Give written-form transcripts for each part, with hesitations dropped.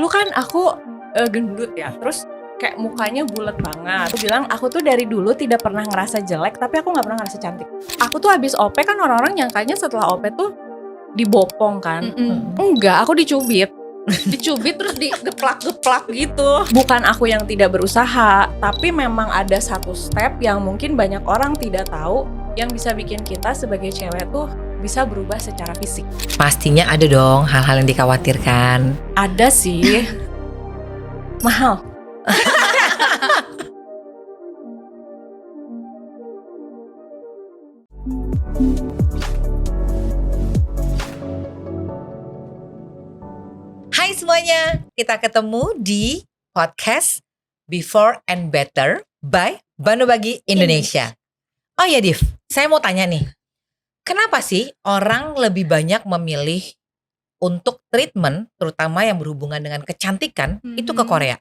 dulu kan aku gendut ya, terus kayak mukanya bulat banget. Aku bilang aku tuh dari dulu tidak pernah ngerasa jelek, tapi aku nggak pernah ngerasa cantik. Aku tuh habis OP kan orang-orang nyangkanya setelah OP tuh dibopong kan. Enggak, aku dicubit. Dicubit terus digeplak-geplak gitu. Bukan aku yang tidak berusaha, tapi memang ada satu step yang mungkin banyak orang tidak tahu yang bisa bikin kita sebagai cewek tuh bisa berubah secara fisik. Pastinya ada dong hal-hal yang dikhawatirkan. Ada sih. Mahal. Hai semuanya, kita ketemu di podcast Before and Better by Banubagi Indonesia. Oh ya Div, saya mau tanya nih, kenapa sih orang lebih banyak memilih untuk treatment, terutama yang berhubungan dengan kecantikan, itu ke Korea?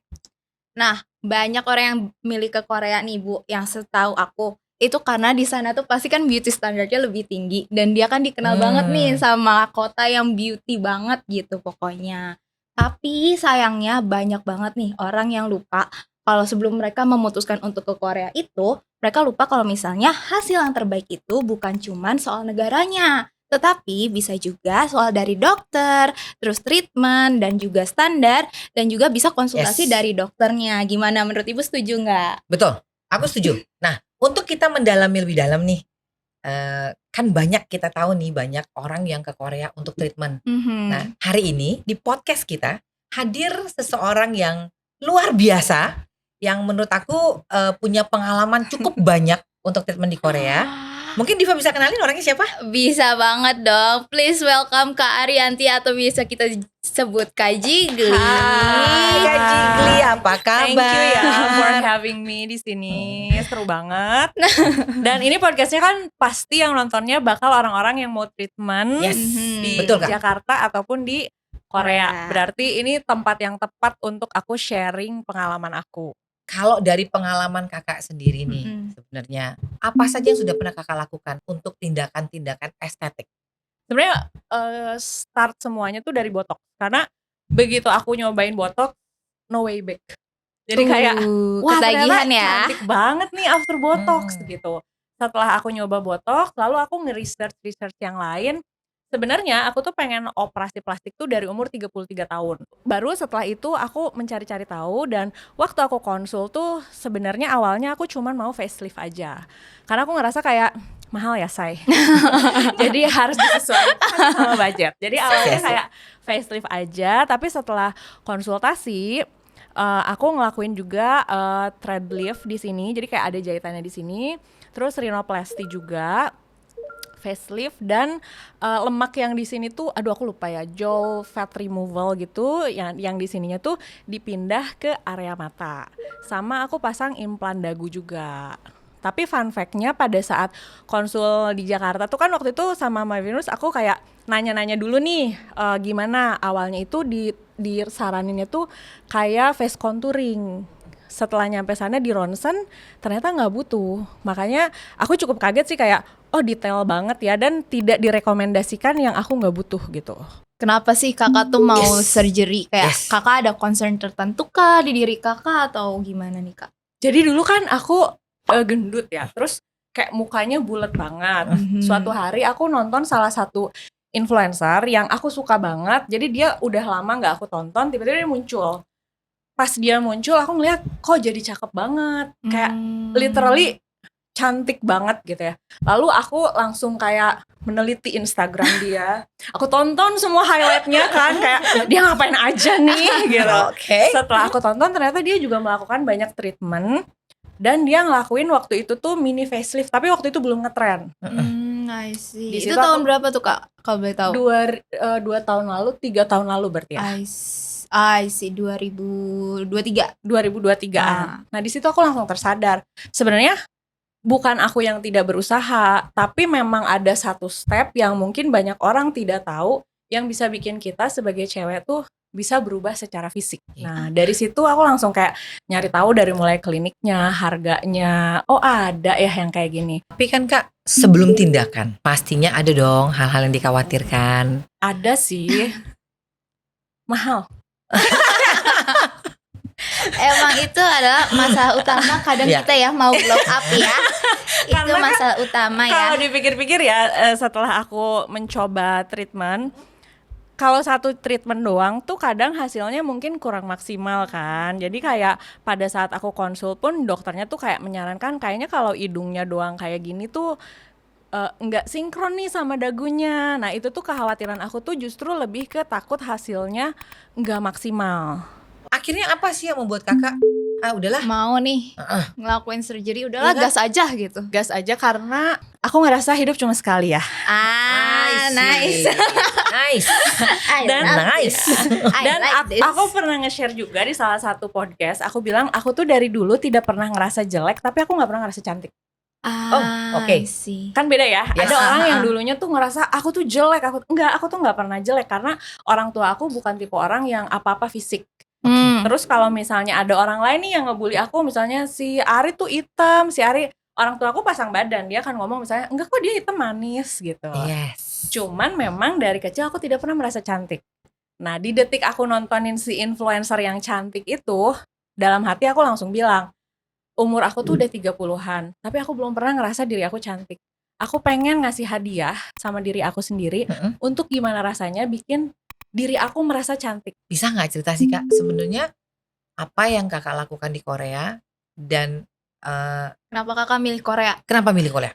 Nah, banyak orang yang milih ke Korea nih Bu, yang setahu aku itu karena di sana tuh pasti kan beauty standarnya lebih tinggi dan dia kan dikenal banget nih sama kota yang beauty banget gitu pokoknya. Tapi sayangnya banyak banget nih orang yang lupa kalau sebelum mereka memutuskan untuk ke Korea itu, mereka lupa kalau misalnya hasil yang terbaik itu bukan cuman soal negaranya, tetapi bisa juga soal dari dokter, terus treatment dan juga standar, dan juga bisa konsultasi dari dokternya. Gimana menurut Ibu, setuju nggak? Betul, aku setuju. Nah, untuk kita mendalami lebih dalam nih, kan banyak kita tahu nih banyak orang yang ke Korea untuk treatment. Nah, hari ini di podcast kita hadir seseorang yang luar biasa, yang menurut aku punya pengalaman cukup banyak untuk treatment di Korea. Mungkin Diva bisa kenalin orangnya siapa? Bisa banget dong. Please welcome Kak Arianti atau bisa kita sebut Kak Jigli. Hai Kak Jigli, apa kabar? Thank you ya for having me di sini. Seru banget. Dan ini podcastnya kan pasti yang nontonnya bakal orang-orang yang mau treatment di Betul, Kak. Jakarta ataupun di Korea. Berarti ini tempat yang tepat untuk aku sharing pengalaman aku. Kalau dari pengalaman kakak sendiri nih, sebenarnya apa saja yang sudah pernah kakak lakukan untuk tindakan-tindakan estetik? Sebenarnya start semuanya tuh dari botox. Karena begitu aku nyobain botox, no way back. Jadi kayak, wah ternyata cantik banget nih after botox gitu. Setelah aku nyoba botox, lalu aku nge-research yang lain. Sebenarnya aku tuh pengen operasi plastik tuh dari umur 33 tahun. Baru setelah itu aku mencari-cari tahu, dan waktu aku konsul tuh sebenarnya awalnya aku cuman mau facelift aja. Karena aku ngerasa kayak mahal ya say. Jadi harus disesuaikan sama budget. Jadi awalnya kayak facelift aja, tapi setelah konsultasi aku ngelakuin juga thread lift di sini. Jadi kayak ada jahitannya di sini. Terus rhinoplasty juga, facelift, dan lemak yang di sini tuh aduh aku lupa ya, jaw fat removal gitu, yang di sininya tuh dipindah ke area mata. Sama aku pasang implan dagu juga. Tapi fun fact-nya pada saat konsul di Jakarta tuh kan waktu itu sama My Venus aku kayak nanya-nanya dulu nih gimana awalnya itu disaraninnya tuh kayak face contouring. Setelah nyampe sana di ronsen ternyata nggak butuh, makanya aku cukup kaget sih kayak oh detail banget ya, dan tidak direkomendasikan yang aku nggak butuh gitu. Kenapa sih kakak tuh mau surgery? Kayak kakak ada concern tertentu kah di diri kakak atau gimana nih Kak? Jadi dulu kan aku gendut ya, terus kayak mukanya bulat banget. Suatu hari aku nonton salah satu influencer yang aku suka banget, jadi dia udah lama nggak aku tonton, tiba-tiba dia muncul. Pas dia muncul aku ngeliat kok jadi cakep banget, kayak literally cantik banget gitu ya. Lalu aku langsung kayak meneliti Instagram dia, aku tonton semua highlightnya kan, kayak dia ngapain aja nih gitu. Setelah aku tonton ternyata dia juga melakukan banyak treatment, dan dia ngelakuin waktu itu tuh mini facelift, tapi waktu itu belum ngetren. I see. Itu tahun berapa tuh Kak kalau boleh tahu? 2 tahun lalu, 3 tahun lalu berarti ya. I see, 2023. Nah di situ aku langsung tersadar sebenarnya bukan aku yang tidak berusaha, tapi memang ada satu step yang mungkin banyak orang tidak tahu yang bisa bikin kita sebagai cewek tuh bisa berubah secara fisik. Nah dari situ aku langsung kayak nyari tahu dari mulai kliniknya, harganya. Oh ada ya yang kayak gini. Tapi kan Kak, sebelum tindakan pastinya ada dong hal-hal yang dikhawatirkan. Ada sih. Mahal. Emang itu adalah masalah utama kadang kita ya mau glow up ya. Itu masalah utama ya. Kalau dipikir-pikir ya, setelah aku mencoba treatment, kalau satu treatment doang tuh kadang hasilnya mungkin kurang maksimal kan. Jadi kayak pada saat aku konsul pun dokternya tuh kayak menyarankan kayaknya kalau hidungnya doang kayak gini tuh nggak sinkron nih sama dagunya. Nah itu tuh kekhawatiran aku tuh justru lebih ke takut hasilnya nggak maksimal. Akhirnya apa sih yang membuat kakak udahlah mau nih ngelakuin surgery, udahlah gas aja gitu. Gas aja karena aku ngerasa hidup cuma sekali ya. Nice. Dan like aku pernah nge-share juga di salah satu podcast. Aku bilang aku tuh dari dulu tidak pernah ngerasa jelek, tapi aku nggak pernah ngerasa cantik. Oke. Kan beda ya. Ada orang yang dulunya tuh ngerasa aku tuh jelek, aku tuh nggak pernah jelek karena orang tua aku bukan tipe orang yang apa-apa fisik. Terus kalau misalnya ada orang lain nih yang ngebully aku, misalnya si Ari tuh hitam, si Ari, orang tua aku pasang badan, dia akan ngomong misalnya enggak kok dia hitam manis gitu. Yes. Cuman memang dari kecil aku tidak pernah merasa cantik. Nah di detik aku nontonin si influencer yang cantik itu, dalam hati aku langsung bilang, umur aku tuh udah 30-an, tapi aku belum pernah ngerasa diri aku cantik. Aku pengen ngasih hadiah sama diri aku sendiri untuk gimana rasanya bikin diri aku merasa cantik. Bisa nggak cerita sih Kak, sebenarnya apa yang kakak lakukan di Korea dan kenapa kakak milih Korea? Kenapa milih Korea?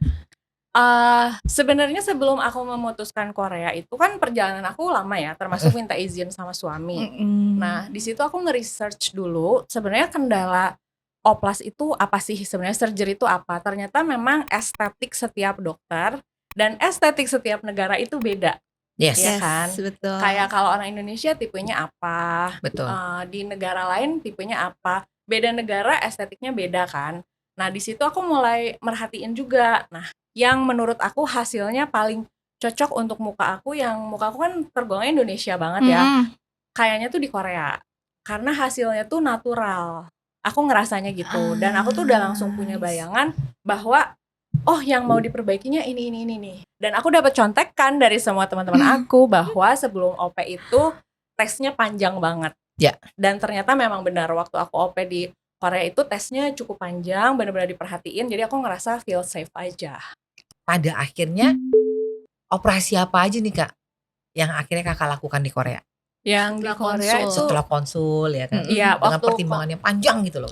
Sebenarnya sebelum aku memutuskan Korea itu kan perjalanan aku lama ya, termasuk minta izin sama suami. Nah di situ aku nge-research dulu sebenarnya kendala oplas itu apa sih, sebenarnya surgery itu apa. Ternyata memang estetik setiap dokter dan estetik setiap negara itu beda. Yes, ya kan? Betul. Kayak kalau orang Indonesia tipenya apa, betul. Di negara lain tipenya apa, beda negara estetiknya beda kan. Nah di situ aku mulai merhatiin juga. Nah yang menurut aku hasilnya paling cocok untuk muka aku, yang muka aku kan tergolongnya Indonesia banget ya, kayaknya tuh di Korea. Karena hasilnya tuh natural. Aku ngerasanya gitu. Dan aku tuh udah langsung punya bayangan bahwa oh yang mau diperbaikinya ini nih. Dan aku dapat contekan dari semua teman-teman aku bahwa sebelum OP itu tesnya panjang banget. Ya. Dan ternyata memang benar waktu aku OP di Korea itu tesnya cukup panjang, benar-benar diperhatiin. Jadi aku ngerasa feel safe aja. Pada akhirnya operasi apa aja nih Kak yang akhirnya kakak lakukan di Korea? Yang di Korea itu setelah konsul ya kan, iya, dengan pertimbangannya panjang gitu loh.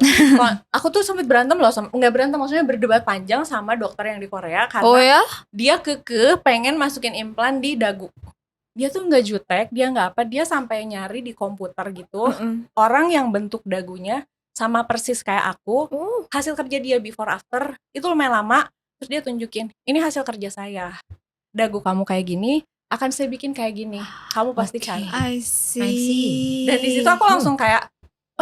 Aku tuh sempet berantem loh, nggak berantem maksudnya berdebat panjang sama dokter yang di Korea karena dia kekeh pengen masukin implan di dagu. Dia tuh nggak jutek, dia nggak apa, dia sampai nyari di komputer gitu orang yang bentuk dagunya sama persis kayak aku, hasil kerja dia before after itu lumayan lama, terus dia tunjukin ini hasil kerja saya, dagu kamu kayak gini akan saya bikin kayak gini, kamu pasti cantik. I see. Dan di situ aku langsung kayak,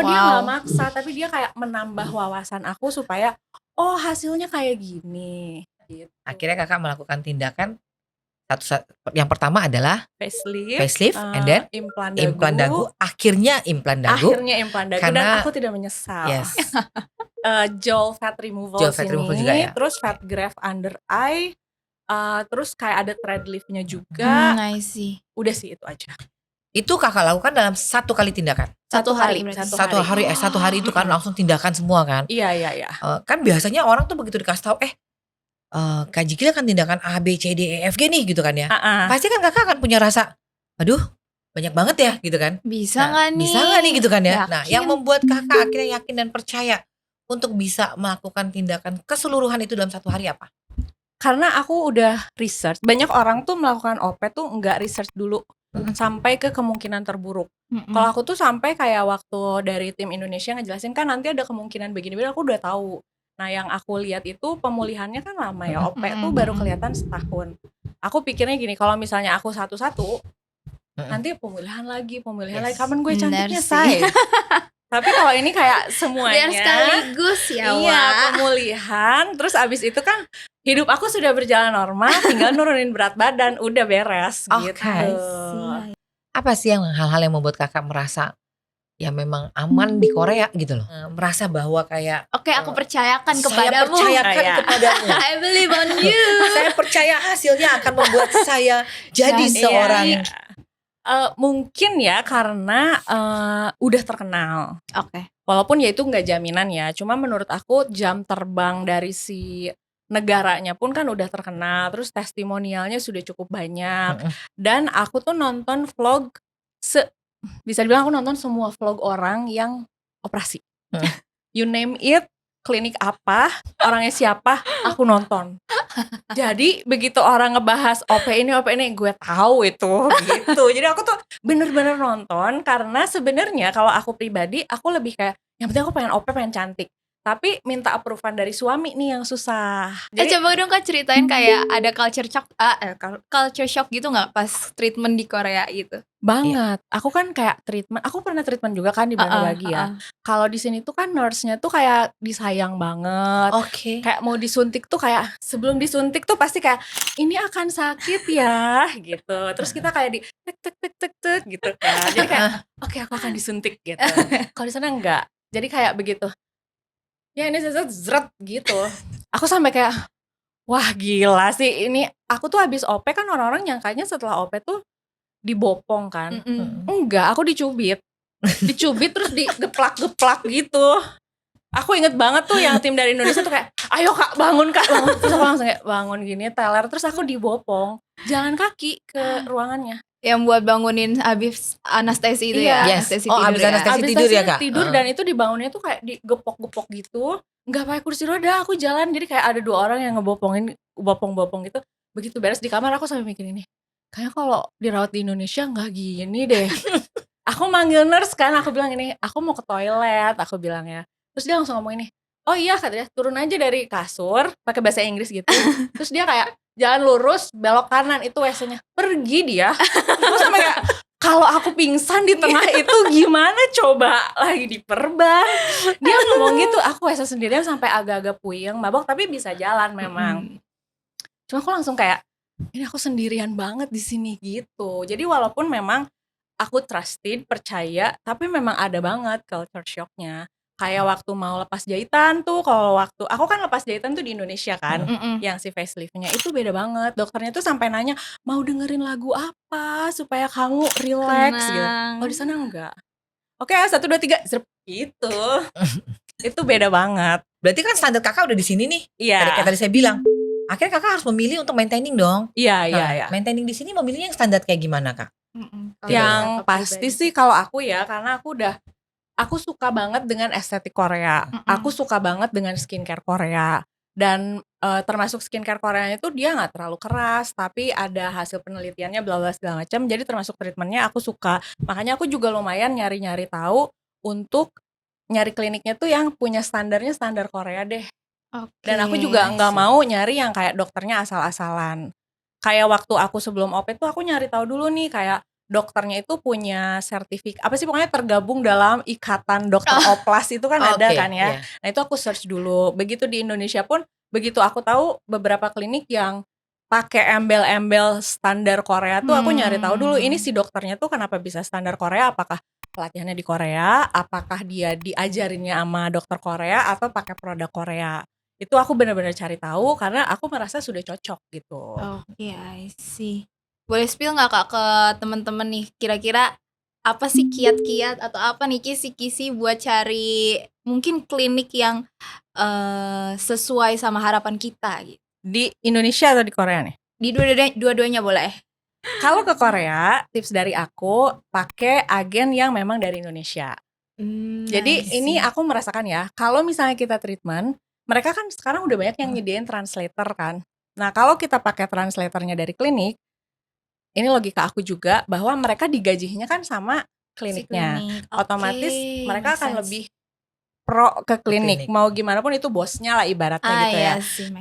dia nggak maksa, tapi dia kayak menambah wawasan aku supaya, hasilnya kayak gini. Gitu. Akhirnya kakak melakukan tindakan yang pertama adalah facelift, and then implan dagu. Akhirnya implan dagu. Dan aku tidak menyesal. Yes. Jaw fat removal juga ya. Terus fat graft under eye. Terus kayak ada thread liftnya juga. I see. Udah sih itu aja. Itu kakak lakukan dalam satu kali tindakan? Satu hari itu kan langsung tindakan semua kan? Iya. Kan biasanya orang tuh begitu dikasih tahu Kak Jikil kan tindakan A, B, C, D, E, F, G nih gitu kan ya. Pasti kan kakak akan punya rasa, aduh banyak banget ya gitu kan. Bisa gak nih gitu kan ya. Yakin. Nah yang membuat kakak akhirnya yakin dan percaya untuk bisa melakukan tindakan keseluruhan itu dalam satu hari apa? Karena aku udah research. Banyak orang tuh melakukan OP tuh nggak research dulu sampai ke kemungkinan terburuk. Kalau aku tuh sampai kayak waktu dari tim Indonesia ngejelasin kan nanti ada kemungkinan begini-begini, aku udah tahu. Nah yang aku lihat itu pemulihannya kan lama ya, OP tuh baru kelihatan setahun. Aku pikirnya gini, kalau misalnya aku satu-satu, nanti pemulihan lagi, kapan gue cantiknya say. Tapi kalau ini kayak semuanya biar sekaligus ya. Iya, pemulihan. Terus abis itu kan hidup aku sudah berjalan normal, tinggal nurunin berat badan, udah beres gitu. Apa sih hal-hal yang membuat kakak merasa ya memang aman di Korea gitu loh? Merasa bahwa kayak aku percayakan Saya kepadamu. percayakan kepadamu. I believe on you. Saya percaya hasilnya akan membuat saya jadi seorang Mungkin ya karena udah terkenal. Oke. Walaupun ya itu nggak jaminan ya. Cuma menurut aku jam terbang dari si negaranya pun kan udah terkenal. Terus testimonialnya sudah cukup banyak. Dan aku tuh nonton vlog bisa dibilang aku nonton semua vlog orang yang operasi. You name it, klinik apa, orangnya siapa, aku nonton. Jadi begitu orang ngebahas OP ini, gue tahu itu gitu. Jadi aku tuh bener-bener nonton karena sebenarnya kalau aku pribadi, aku lebih kayak yang penting aku pengen OP, pengen cantik. Tapi minta approval dari suami nih yang susah. Jadi Coba dong Kak ceritain kayak ada culture shock gitu nggak pas treatment di Korea gitu? banget. Aku kan kayak treatment, aku pernah treatment juga kan di Bagi ya. Kalau di sini tuh kan nurse-nya tuh kayak disayang banget. Oke. Kayak mau disuntik tuh kayak sebelum disuntik tuh pasti kayak ini akan sakit ya gitu. Terus kita kayak di tek gitu kan. Jadi kayak oke, aku akan disuntik gitu. Kalau di sana enggak. Jadi kayak begitu. Ya ini zret gitu. Aku sampai kayak wah gila sih ini. Aku tuh habis OP kan orang-orang nyangkanya setelah OP tuh dibopong kan. Enggak, aku dicubit. Dicubit terus digeplak-geplak gitu. Aku inget banget tuh yang tim dari Indonesia tuh kayak ayo kak bangun. Terus aku langsung kayak bangun gini teler. Terus aku dibopong jalan kaki ke ruangannya. Yang buat bangunin habis anestesi itu Iya. ya? Yes. Anestesi Oh, tidur abis ya? anestesi Abis tidur ya kak? tidur dan itu dibangunnya tuh kayak digepok-gepok gitu. Nggak pakai kursi roda, aku jalan. Jadi kayak ada 2 orang yang bopong gitu. Begitu beres di kamar aku sampai mikir ini, kayaknya kalau dirawat di Indonesia nggak gini deh. Aku manggil nurse kan, aku bilang ini, aku mau ke toilet, aku bilang ya. Terus dia langsung ngomong ini, oh iya katanya turun aja dari kasur, pakai bahasa Inggris gitu. Terus dia kayak jalan lurus, belok kanan, itu WC-nya. Pergi dia. Terus sampai kayak kalau aku pingsan di tengah itu gimana coba, lagi diperban. Dia ngomong gitu, aku WC sendirian sampai agak-agak puyeng, mabok tapi bisa jalan memang. Cuma aku langsung kayak ini aku sendirian banget di sini gitu. Jadi walaupun memang aku trusted, percaya, tapi memang ada banget culture shock-nya. Kayak waktu mau lepas jahitan tuh, kalau waktu aku kan lepas jahitan tuh di Indonesia kan, yang si facelift-nya itu beda banget. Dokternya tuh sampai nanya, mau dengerin lagu apa supaya kamu relax gitu. Kalau di sana enggak. Oke, 1 2 3 zrep gitu. Itu beda banget. Berarti kan standar kakak udah di sini nih. Iya. Kayak tadi saya bilang. Akhirnya kakak harus memilih untuk maintaining dong. Iya. Maintaining di sini memilihnya yang standar kayak gimana kak? Yang pasti sih kalau aku ya, karena aku suka banget dengan estetik Korea. Aku suka banget dengan skincare Korea. Dan termasuk skincare Koreanya itu dia nggak terlalu keras, tapi ada hasil penelitiannya bla bla segala macam. Jadi termasuk treatmentnya aku suka. Makanya aku juga lumayan nyari-nyari tahu untuk nyari kliniknya tuh yang punya standarnya standar Korea deh. Dan aku juga nggak mau nyari yang kayak dokternya asal-asalan. Kayak waktu aku sebelum OP tuh aku nyari tahu dulu nih kayak dokternya itu punya sertifikat apa sih, pokoknya tergabung dalam ikatan dokter oplas itu kan ada kan ya. Nah itu aku search dulu. Begitu di Indonesia pun begitu aku tahu beberapa klinik yang pakai embel-embel standar Korea tuh aku nyari tahu dulu ini si dokternya tuh kenapa bisa standar Korea, apakah pelatihannya di Korea, apakah dia diajarinnya sama dokter Korea atau pakai produk Korea. Itu aku benar-benar cari tahu karena aku merasa sudah cocok gitu. Oke, I see. Boleh spill nggak kak ke teman-teman nih, kira-kira apa sih kiat-kiat atau apa nih kisi-kisi buat cari mungkin klinik yang sesuai sama harapan kita gitu. Di Indonesia atau di Korea nih? Di dua-duanya boleh. Kalau ke Korea, tips dari aku pakai agen yang memang dari Indonesia. Jadi ini aku merasakan ya, kalau misalnya kita treatment, mereka kan sekarang udah banyak yang nyediain translator kan. Nah kalau kita pakai translatornya dari klinik, ini logika aku juga bahwa mereka digajinya kan sama kliniknya. Otomatis mereka akan lebih pro ke klinik. Mau gimana pun itu bosnya lah ibaratnya gitu ya.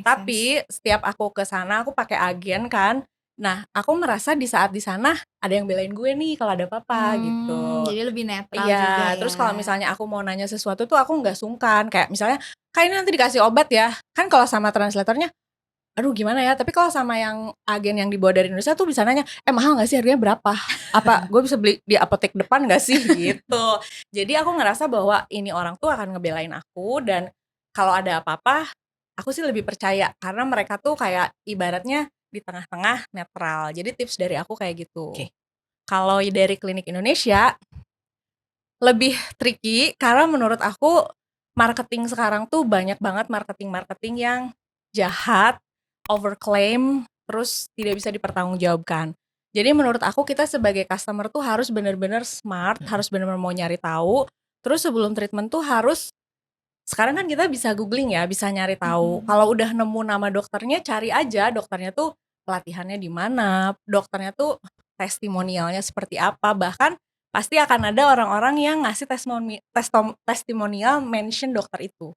Tapi setiap aku ke sana aku pakai agen kan. Nah, aku merasa di saat di sana ada yang belain gue nih kalau ada apa-apa gitu. Jadi lebih netral juga ya. Terus kalau misalnya aku mau nanya sesuatu tuh aku nggak sungkan. Kayak misalnya, kayak ini nanti dikasih obat ya. Kan kalau sama translatornya, aduh gimana ya. Tapi kalau sama yang agen yang dibawa dari Indonesia tuh bisa nanya, mahal nggak sih, harganya berapa? Apa gue bisa beli di apotek depan nggak sih gitu. Jadi aku ngerasa bahwa ini orang tuh akan ngebelain aku. Dan kalau ada apa-apa, aku sih lebih percaya. Karena mereka tuh kayak ibaratnya di tengah-tengah netral. Jadi tips dari aku kayak gitu. Kalau dari klinik Indonesia lebih tricky karena menurut aku marketing sekarang tuh banyak banget marketing yang jahat, overclaim, terus tidak bisa dipertanggungjawabkan. Jadi menurut aku kita sebagai customer tuh harus benar-benar smart, harus benar-benar mau nyari tahu. Terus sebelum treatment tuh harus, sekarang kan kita bisa googling ya, bisa nyari tahu. Kalau udah nemu nama dokternya, cari aja dokternya tuh pelatihannya di mana, dokternya tuh testimonialnya seperti apa. Bahkan pasti akan ada orang-orang yang ngasih testimonial mention dokter itu.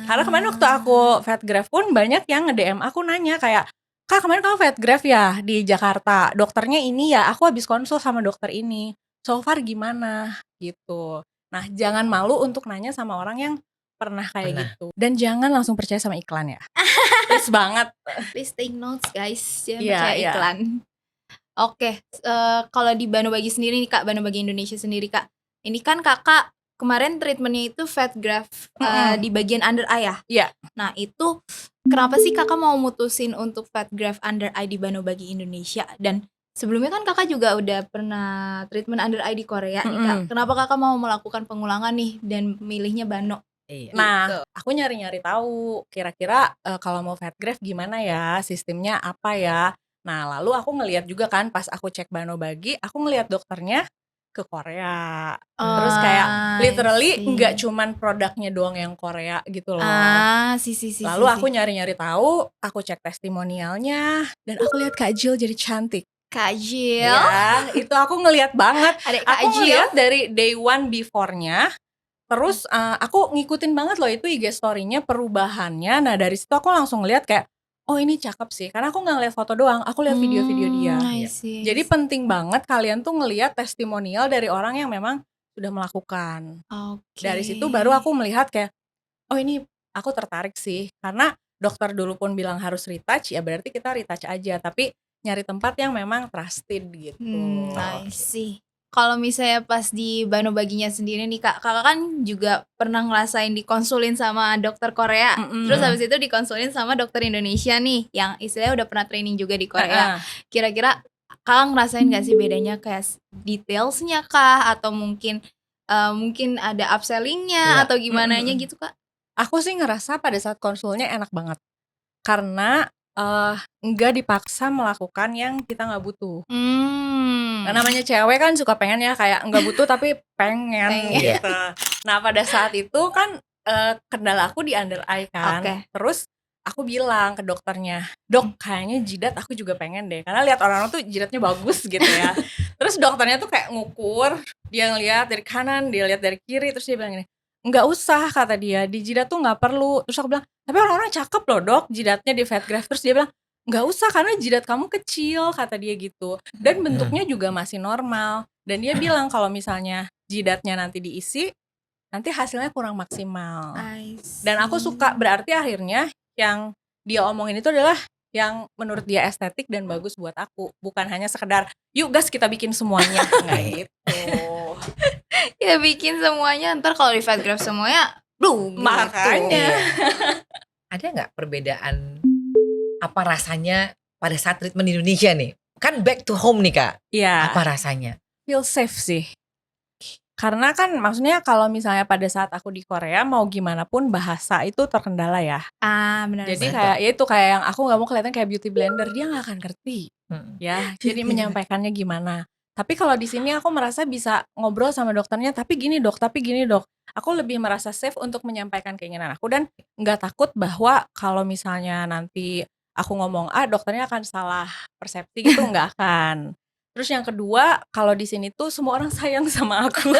Karena kemarin waktu aku Fatgraph pun banyak yang nge-DM aku nanya kayak, Kak kemarin kamu Fatgraph ya di Jakarta, dokternya ini ya, aku habis konsul sama dokter ini, so far gimana gitu. Nah jangan malu untuk nanya sama orang yang pernah kayak gitu, dan jangan langsung percaya sama iklan ya. Please banget. Please take notes guys, jangan percaya iklan. Oke, kalau di Banobagi sendiri nih Kak, Banobagi Indonesia sendiri Kak, ini kan Kakak kemarin treatmentnya itu Fatgraph di bagian under eye ya? Iya. Nah itu kenapa sih Kakak mau mutusin untuk Fatgraph under eye di Banobagi Indonesia? Dan sebelumnya kan Kakak juga udah pernah treatment under eye di Korea nih Kak. Kenapa Kakak mau melakukan pengulangan nih dan milihnya Bano? Nah, aku nyari-nyari tahu kira-kira kalau mau Fatgraph gimana ya, sistemnya apa ya. Nah, lalu aku ngelihat juga kan pas aku cek Banobagi, aku ngelihat dokternya ke Korea. Terus kayak literally nggak cuman produknya doang yang Korea gitu loh. Lalu aku nyari-nyari tahu, aku cek testimonialnya, dan aku lihat Kak Jill jadi cantik. Kak Jill? Ya, itu aku ngelihat banget. Aku Jill ngelihat dari day one before-nya. Terus aku ngikutin banget loh itu IG story-nya, perubahannya. Nah dari situ aku langsung ngeliat kayak, oh ini cakep sih. Karena aku gak ngeliat foto doang, aku lihat video-video dia. Jadi penting banget kalian tuh ngeliat testimonial dari orang yang memang sudah melakukan. Dari situ baru aku melihat kayak, oh ini aku tertarik sih. Karena dokter dulu pun bilang harus retouch, ya berarti kita retouch aja. Tapi nyari tempat yang memang trusted gitu. I see. Kalau misalnya pas di Banobaginya sendiri nih Kak, Kakak kan juga pernah ngerasain dikonsulin sama dokter Korea, terus habis itu dikonsulin sama dokter Indonesia nih, yang istilahnya udah pernah training juga di Korea. Kira-kira Kakak ngerasain gak sih bedanya kayak detailsnya kah, atau mungkin ada upsellingnya atau gimananya gitu Kak? Aku sih ngerasa pada saat konsulnya enak banget, karena nggak dipaksa melakukan yang kita nggak butuh. Nah, namanya cewek kan suka pengen ya kayak nggak butuh tapi pengen gitu. Nah pada saat itu kan kendala aku di under eye kan. Terus aku bilang ke dokternya, dok kayaknya jidat aku juga pengen deh. Karena lihat orang-orang tuh jidatnya bagus gitu ya. Terus dokternya tuh kayak ngukur, dia ngeliat dari kanan, dia lihat dari kiri, terus dia bilang gini, nggak usah kata dia, di jidat tuh nggak perlu. Terus aku bilang, tapi orang-orang cakep loh dok jidatnya di Fatgraph. Terus dia bilang, nggak usah karena jidat kamu kecil kata dia gitu, dan bentuknya juga masih normal. Dan dia bilang kalau misalnya jidatnya nanti diisi, nanti hasilnya kurang maksimal. Dan aku suka, berarti akhirnya yang dia omongin itu adalah yang menurut dia estetik dan bagus buat aku, bukan hanya sekedar yuk gas kita bikin semuanya. Nggak gitu. Ya bikin semuanya, ntar kalau di Fatgraph semuanya makanya ada nggak perbedaan apa rasanya pada saat treatment di Indonesia nih? Kan back to home nih Kak. Iya. Apa rasanya? Feel safe sih. Karena kan maksudnya kalau misalnya pada saat aku di Korea mau gimana pun bahasa itu terkendala ya. Benar. Jadi kayak ya itu kayak yang aku nggak mau kelihatan kayak beauty blender, dia nggak akan ngerti. Ya, jadi menyampaikannya gimana. Tapi kalau di sini aku merasa bisa ngobrol sama dokternya, tapi gini dok. Aku lebih merasa safe untuk menyampaikan keinginan aku dan nggak takut bahwa kalau misalnya nanti aku ngomong dokternya akan salah persepsi gitu, nggak akan. Terus yang kedua, kalau di sini tuh semua orang sayang sama aku.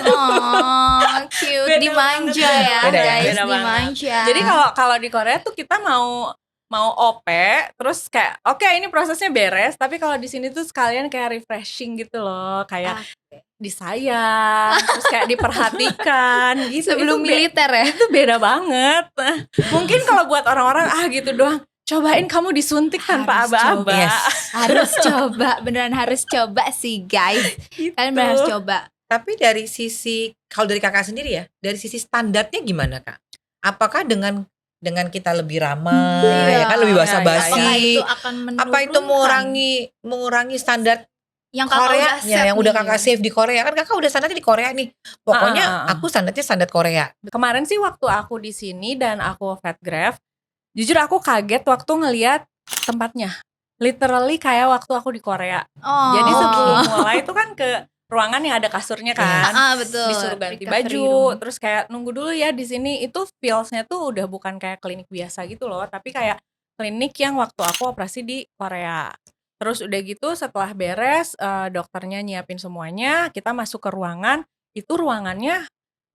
Cute, dimanja ya guys, dimanja. Jadi kalau di Korea tuh kita mau OP, terus kayak oke, ini prosesnya beres, tapi kalau di sini tuh sekalian kayak refreshing gitu loh, kayak disayang, terus kayak diperhatikan gitu. Sebelum militer ya. Itu beda banget. Mungkin kalau buat orang-orang gitu doang. Cobain kamu disuntik tanpa aba-aba. Harus coba, beneran harus coba sih guys. Kalian beneran harus coba. Tapi dari sisi, kalau dari kakak sendiri ya, dari sisi standarnya gimana Kak? Apakah dengan kita lebih ramah, ya kan lebih basa-basi, itu akan menurunkan, apa itu mengurangi standar Yang kakak Korea udah save yang udah nih. kakak save di Korea, kan kakak udah standarnya di Korea nih. Pokoknya aku standarnya standar Korea. Kemarin sih waktu aku di sini dan aku Fatgraph, jujur aku kaget waktu ngelihat tempatnya. Literally kayak waktu aku di Korea. Jadi sebelum mulai itu kan ke ruangan yang ada kasurnya kan, betul. disuruh ganti Recovery baju, room. terus kayak nunggu dulu ya di sini. Itu feelsnya tuh udah bukan kayak klinik biasa gitu loh, tapi kayak klinik yang waktu aku operasi di Korea. Terus udah gitu setelah beres, dokternya nyiapin semuanya, kita masuk ke ruangan. Itu ruangannya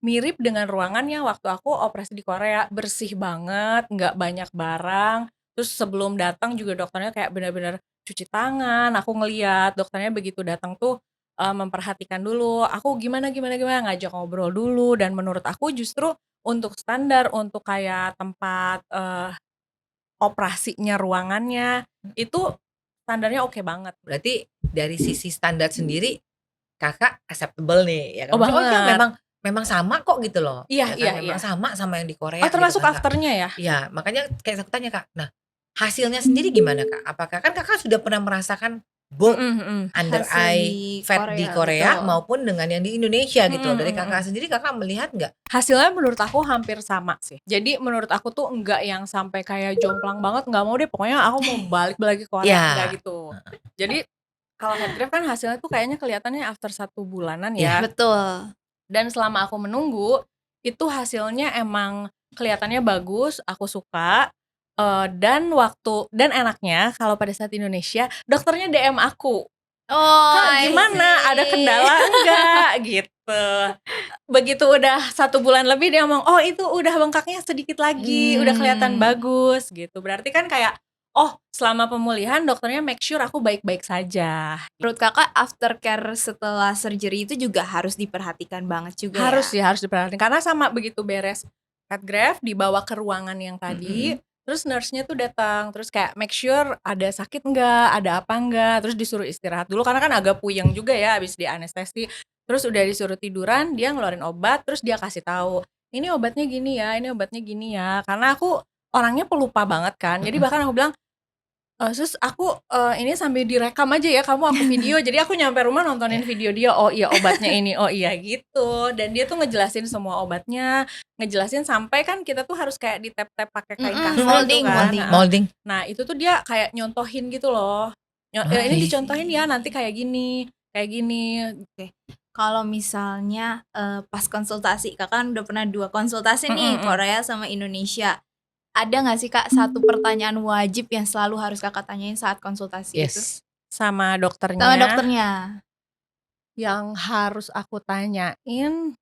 mirip dengan ruangannya waktu aku operasi di Korea, bersih banget, nggak banyak barang. Terus sebelum datang juga dokternya kayak benar-benar cuci tangan. Aku ngeliat dokternya begitu datang tuh memperhatikan dulu, aku gimana, ngajak ngobrol dulu. Dan menurut aku justru untuk standar, untuk kayak tempat operasinya, ruangannya, itu standarnya oke banget. Berarti dari sisi standar sendiri kakak acceptable nih ya kan? Oh banget. Memang sama kok gitu loh. Iya, ya kan? iya. Memang sama yang di Korea. Oh termasuk gitu kan, Kak. afternya ya? Iya, makanya kayak aku tanya Kak. Nah, hasilnya sendiri gimana Kak? Apakah kan kakak sudah pernah merasakan both under Hasil eye di fat di Korea, Korea betul. maupun dengan yang di Indonesia gitu loh. Dari kakak sendiri kakak melihat nggak? Hasilnya menurut aku hampir sama sih. Jadi menurut aku tuh enggak yang sampai kayak jomplang banget, nggak mau deh pokoknya aku mau balik lagi ke Korea, Ya. enggak gitu. Jadi kalau Fatgraph kan hasilnya tuh kayaknya kelihatannya after 1 bulanan ya. Betul. Dan selama aku menunggu, itu hasilnya emang kelihatannya bagus, aku suka. Dan enaknya kalau pada saat Indonesia, dokternya DM aku. Kak gimana? Ada kendala enggak? Gitu. Begitu udah 1 bulan lebih dia ngomong, oh itu udah bengkaknya sedikit lagi, udah kelihatan bagus gitu. Berarti kan kayak, oh selama pemulihan dokternya make sure aku baik-baik saja. Menurut kakak aftercare setelah surgery itu juga harus diperhatikan banget juga Harus ya? harus diperhatiin. Karena sama begitu beres Fatgraph, dibawa ke ruangan yang tadi, terus nurse-nya tuh datang, terus kayak make sure ada sakit enggak, ada apa enggak, terus disuruh istirahat dulu karena kan agak puyeng juga ya habis di anestesi. Terus udah disuruh tiduran, dia ngeluarin obat, terus dia kasih tahu, ini obatnya gini ya, ini obatnya gini ya. Karena aku orangnya pelupa banget kan. Jadi bahkan aku bilang, sus aku ini sambil direkam aja ya, kamu aku video. Jadi aku nyampe rumah nontonin video dia, oh iya obatnya ini, oh iya gitu. Dan dia tuh ngejelasin semua obatnya, ngejelasin sampai kan kita tuh harus kayak di tap-tap pakai kain kafan molding, gitu kan. Molding. Nah itu tuh dia kayak nyontohin gitu loh. Ini dicontohin ya nanti kayak gini. Oke. Kalau misalnya pas konsultasi, kakak kan udah pernah 2 konsultasi nih, Korea sama Indonesia. Ada gak sih Kak satu pertanyaan wajib yang selalu harus kakak tanyain saat konsultasi itu? Yes. Sama dokternya. Sama dokternya. Yang harus aku tanyain,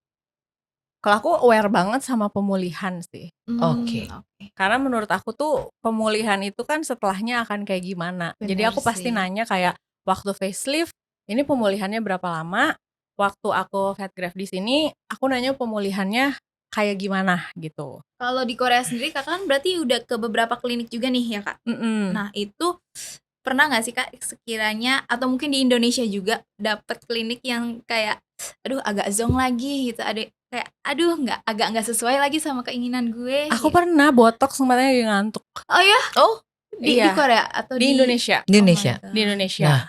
kalau aku aware banget sama pemulihan sih. Oke. Karena menurut aku tuh pemulihan itu kan setelahnya akan kayak gimana. Bener Jadi aku pasti sih. nanya kayak waktu facelift ini pemulihannya berapa lama? Waktu aku Fatgraph di sini, aku nanya pemulihannya kayak gimana gitu. Kalau di Korea sendiri kakak kan berarti udah ke beberapa klinik juga nih ya Kak. Nah itu pernah nggak sih Kak sekiranya atau mungkin di Indonesia juga dapet klinik yang kayak aduh agak zonk lagi gitu, ada kayak aduh agak nggak sesuai lagi sama keinginan gue. Aku gitu. pernah botox tempatnya lagi ngantuk. Oh ya? Oh Di iya. Korea atau Di Indonesia. di Indonesia. Oh my God. Di Indonesia. Nah,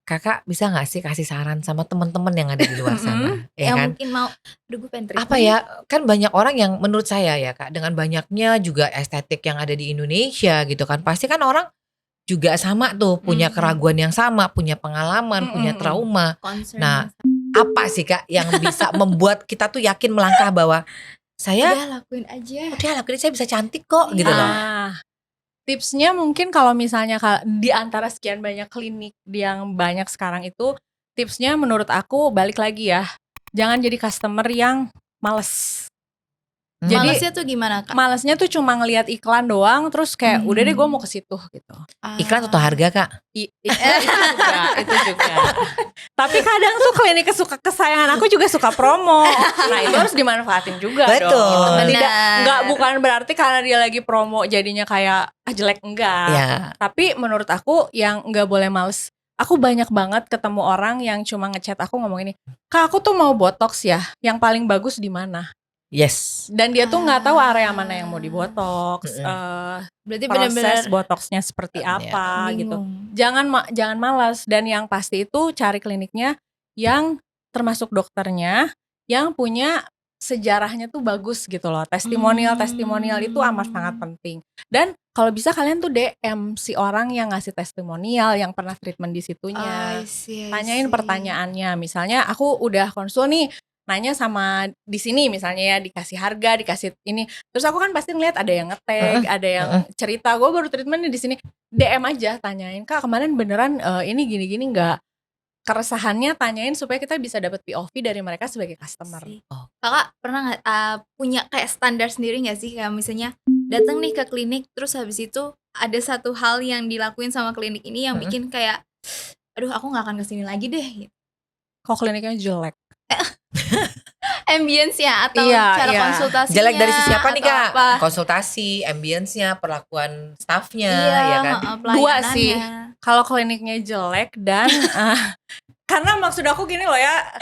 kakak bisa nggak sih kasih saran sama teman-teman yang ada di luar sana, ya yang kan? mungkin mau, aduh gue pengen treatment. Apa ya, kan banyak orang yang menurut saya ya Kak, dengan banyaknya juga estetik yang ada di Indonesia gitu kan, pasti kan orang juga sama tuh, punya keraguan yang sama, punya pengalaman, punya trauma. Concern Nah, yang apa sih Kak yang bisa membuat kita tuh yakin melangkah bahwa saya udah lakuin aja. udah lakuin, saya bisa cantik kok gitu loh. Tipsnya mungkin kalau misalnya di antara sekian banyak klinik yang banyak sekarang itu, tipsnya menurut aku balik lagi ya, jangan jadi customer yang males. Jadi Malesnya tuh gimana Kak? malesnya tuh cuma ngelihat iklan doang, terus kayak udah deh gue mau ke situ gitu. Iklan atau harga Kak? Itu juga. Tapi kadang tuh klinik kesayangan aku juga suka promo. Nah itu harus dimanfaatin juga. Betul. dong. Benar. Nggak bukan berarti karena dia lagi promo jadinya kayak jelek, enggak. Ya. Tapi menurut aku yang nggak boleh males. Aku banyak banget ketemu orang yang cuma ngechat aku ngomong ini, Kak aku tuh mau botox ya, yang paling bagus di mana? Yes. Dan dia tuh nggak tahu area mana yang mau dibotox, Berarti proses benar-benar botoxnya seperti apa gitu. bingung. Jangan malas, dan yang pasti itu cari kliniknya yang termasuk dokternya yang punya sejarahnya tuh bagus gitu loh. Testimonial itu amat sangat penting. Dan kalau bisa kalian tuh DM si orang yang ngasih testimonial, yang pernah treatment di situnya. I see. Tanyain pertanyaannya. Misalnya aku udah konsul nih, nanya sama di sini misalnya ya, dikasih harga, dikasih ini. Terus aku kan pasti ngeliat ada yang nge-tag, ada yang cerita, gue baru treatment nih di sini. DM aja, tanyain, Kak kemarin beneran ini gini-gini nggak? Keresahannya tanyain supaya kita bisa dapet POV dari mereka sebagai customer. Kakak pernah nggak punya kayak standar sendiri nggak sih, kayak misalnya datang nih ke klinik, terus habis itu ada satu hal yang dilakuin sama klinik ini yang bikin kayak, aduh aku nggak akan kesini lagi deh. Kok kliniknya jelek? Ambience-nya atau Iya, cara iya. konsultasinya. Jelek dari sisi apa nih atau Kak? apa? Konsultasi, ambience-nya, perlakuan staffnya, Iya, ya kan? Dua sih. pelayanannya. Kalau kliniknya jelek dan karena maksud aku gini loh ya,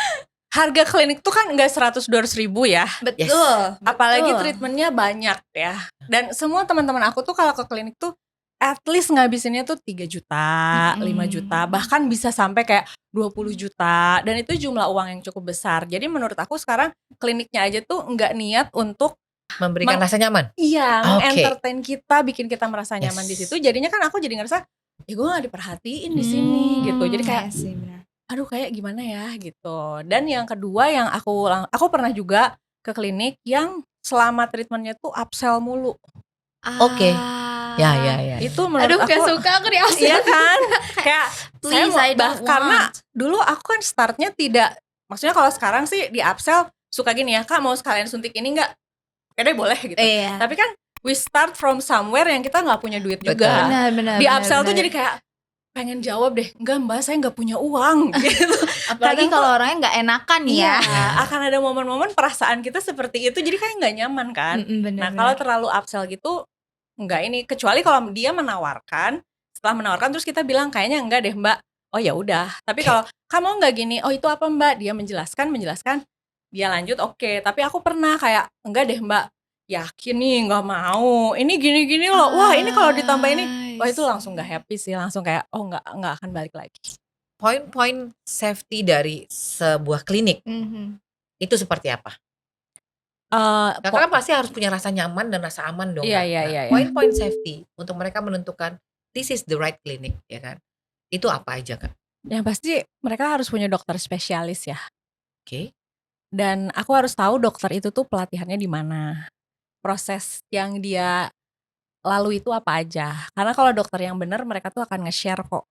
harga klinik tuh kan nggak 100-200 ribu ya. Betul. Apalagi betul. treatmentnya banyak ya. Dan semua teman-teman aku tuh kalau ke klinik tuh at least ngabisinnya tuh 3 juta, 5 juta, bahkan bisa sampai kayak 20 juta. Dan itu jumlah uang yang cukup besar. Jadi menurut aku sekarang kliniknya aja tuh nggak niat untuk Memberikan rasa nyaman. iya, Oke. entertain kita, bikin kita merasa nyaman di situ. Jadinya kan aku jadi ngerasa, ya gue gak diperhatiin di sini gitu. Jadi kayak, Iya sih, benar. aduh kayak gimana ya gitu. Dan yang kedua yang aku pernah juga ke klinik yang selama treatmentnya tuh upsell mulu. Oke. Ya. Itu menurut Aduh, aku, gak suka aku di upsell. iya kan? Kayak Please, I don't karena want. dulu aku kan startnya tidak, maksudnya kalau sekarang sih di upsell suka gini ya, Kak mau sekalian suntik ini enggak? Oke deh boleh gitu. Iya. Tapi kan we start from somewhere yang kita nggak punya duit Betul. juga. Benar. Di upsell tuh jadi kayak pengen jawab deh, enggak mbak saya nggak punya uang gitu. apalagi Kadang kalau orangnya nggak enakan Iya, ya. akan ada momen-momen perasaan kita seperti itu, jadi kayak nggak nyaman kan. Nah kalau terlalu upsell gitu nggak ini, kecuali kalau dia menawarkan, setelah menawarkan terus kita bilang kayaknya enggak deh mbak, oh ya udah. Tapi kalau kamu nggak gini, oh itu apa mbak, dia menjelaskan, dia lanjut oke. Tapi aku pernah kayak enggak deh mbak, yakin nih nggak mau, ini gini-gini loh, wah ini kalau ditambah ini, wah itu langsung nggak happy sih, langsung kayak oh nggak akan balik lagi. Poin-poin safety dari sebuah klinik itu seperti apa? Kakak kan pasti harus punya rasa nyaman dan rasa aman dong. Iya, Kak. iya, Nah, iya. Poin-poin safety untuk mereka menentukan this is the right clinic, ya kan? Itu apa aja Kak? Yang pasti mereka harus punya dokter spesialis ya. Oke. Dan aku harus tahu dokter itu tuh pelatihannya di mana. Proses yang dia lalui itu apa aja. Karena kalau dokter yang benar mereka tuh akan nge-share kok.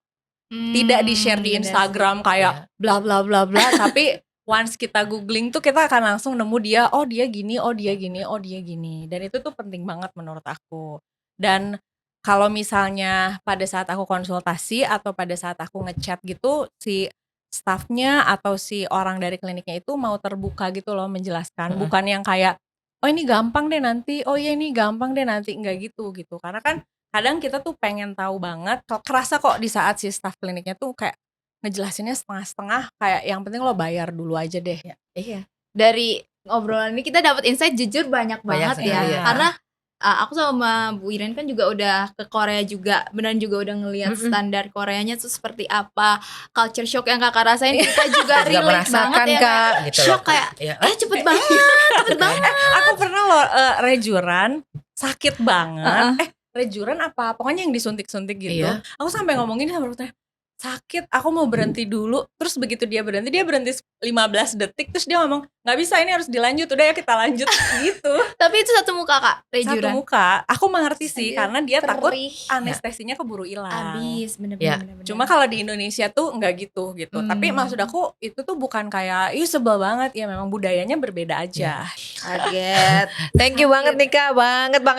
Tidak di-share di Instagram kayak bla bla bla bla, tapi once kita googling tuh kita akan langsung nemu dia, oh dia gini, oh dia gini, oh dia gini. Dan itu tuh penting banget menurut aku. Dan kalau misalnya pada saat aku konsultasi atau pada saat aku ngechat gitu, si staffnya atau si orang dari kliniknya itu mau terbuka gitu loh menjelaskan. Bukan yang kayak, oh ini gampang deh nanti, oh iya ini gampang deh nanti, enggak gitu. Karena kan kadang kita tuh pengen tahu banget, kerasa kok di saat si staff kliniknya tuh kayak ngejelasinnya setengah-setengah, kayak yang penting lo bayar dulu aja deh. Iya. Dari obrolan ini kita dapat insight jujur banyak banget sekali, ya. ya. Karena aku sama Bu Iren kan juga udah ke Korea juga, beneran juga udah ngelihat standar Koreanya tuh seperti apa, culture shock yang kakak rasain kita juga Juga relate merasakan banget ya. Kak, gitu Shock loh. kayak, Ya. cepet banget. Aku pernah loh rejuran sakit banget. Rejuran apa? Pokoknya yang disuntik-suntik gitu. Iya. Aku sampai ngomongin sama dokternya, sakit, aku mau berhenti dulu. Terus begitu dia berhenti 15 detik. Terus dia ngomong, gak bisa, ini harus dilanjut. Udah ya kita lanjut gitu. Tapi itu satu muka Kak, Satu rejuran. muka. Aku mengerti sih, Aduh, karena dia takut perih. anestesinya keburu hilang. Abis, Ya. bener-bener. Cuma kalau di Indonesia tuh nggak gitu. Tapi maksud aku itu tuh bukan kayak, ih sebel banget ya, memang budayanya berbeda aja. kaget. Thank you banget nih Kak,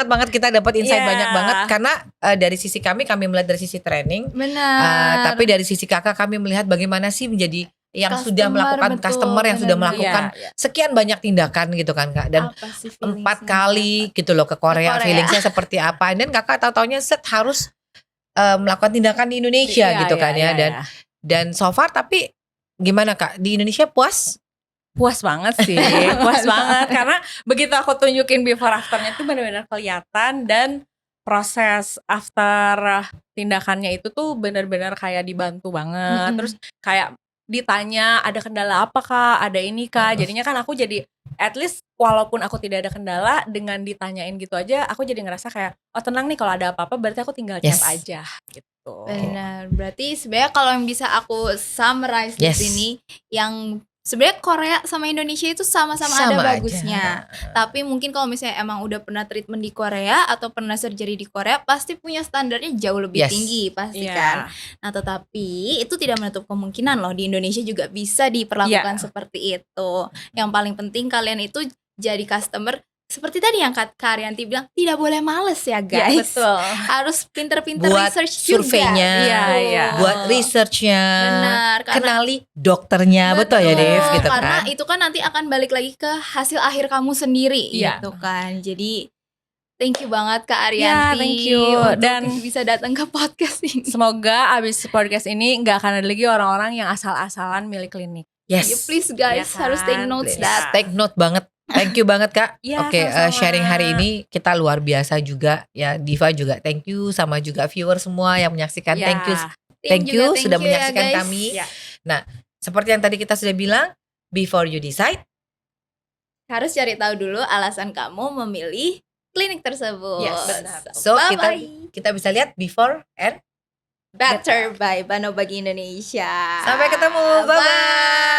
banget kita dapat insight Iya. banyak banget karena dari sisi kami melihat dari sisi training, Benar. tapi dari sisi kakak kami melihat bagaimana sih menjadi yang sudah Customer, melakukan betul, customer yang sudah benar-benar. melakukan Iya. sekian banyak tindakan gitu kan Kak, dan Apa sih 4 feelingsnya? kali gitu loh ke Korea, Korea. feelingsnya seperti apa, dan kakak tahu-taunya set harus melakukan tindakan di Indonesia Iya, gitu iya, kan ya, iya, iya. dan so far tapi gimana Kak, di Indonesia puas? Puas banget sih, puas banget karena begitu aku tunjukin before afternya tuh benar-benar kelihatan, dan proses after tindakannya itu tuh benar-benar kayak dibantu banget. Terus kayak ditanya ada kendala apa Kak, ada ini Kak. Jadinya kan aku jadi at least walaupun aku tidak ada kendala, dengan ditanyain gitu aja aku jadi ngerasa kayak oh tenang nih, kalau ada apa-apa berarti aku tinggal chat aja gitu. Benar, berarti sebenarnya kalau yang bisa aku summarize di sini, yang sebenarnya Korea sama Indonesia itu sama-sama ada bagusnya. Tapi mungkin kalau misalnya emang udah pernah treatment di Korea atau pernah surgery di Korea, pasti punya standarnya jauh lebih tinggi pasti kan. Nah tetapi itu tidak menutup kemungkinan loh di Indonesia juga bisa diperlakukan seperti itu. Yang paling penting kalian itu jadi customer, seperti tadi yang Kak Arianti bilang, tidak boleh males ya guys. Ya, betul. Harus pinter-pinter buat research surveinya, buat researchnya, benar, kenali dokternya, betul ya Dev, gitu karena kan. itu kan nanti akan balik lagi ke hasil akhir kamu sendiri, gitu kan. Jadi thank you banget Kak Arianti, thank you, dan bisa datang ke podcast ini. Semoga abis podcast ini nggak akan ada lagi orang-orang yang asal-asalan milih klinik. Please guys, harus take notes that. Take note banget. Thank you banget Kak. Oke, sharing hari ini kita luar biasa juga ya. Diva juga thank you, sama juga viewer semua yang menyaksikan. Thank you sudah menyaksikan kami. Nah, seperti yang tadi kita sudah bilang, before you decide, harus cari tahu dulu alasan kamu memilih klinik tersebut. So kita bisa lihat before and better by Bano Bagi Indonesia. Sampai ketemu, bye bye.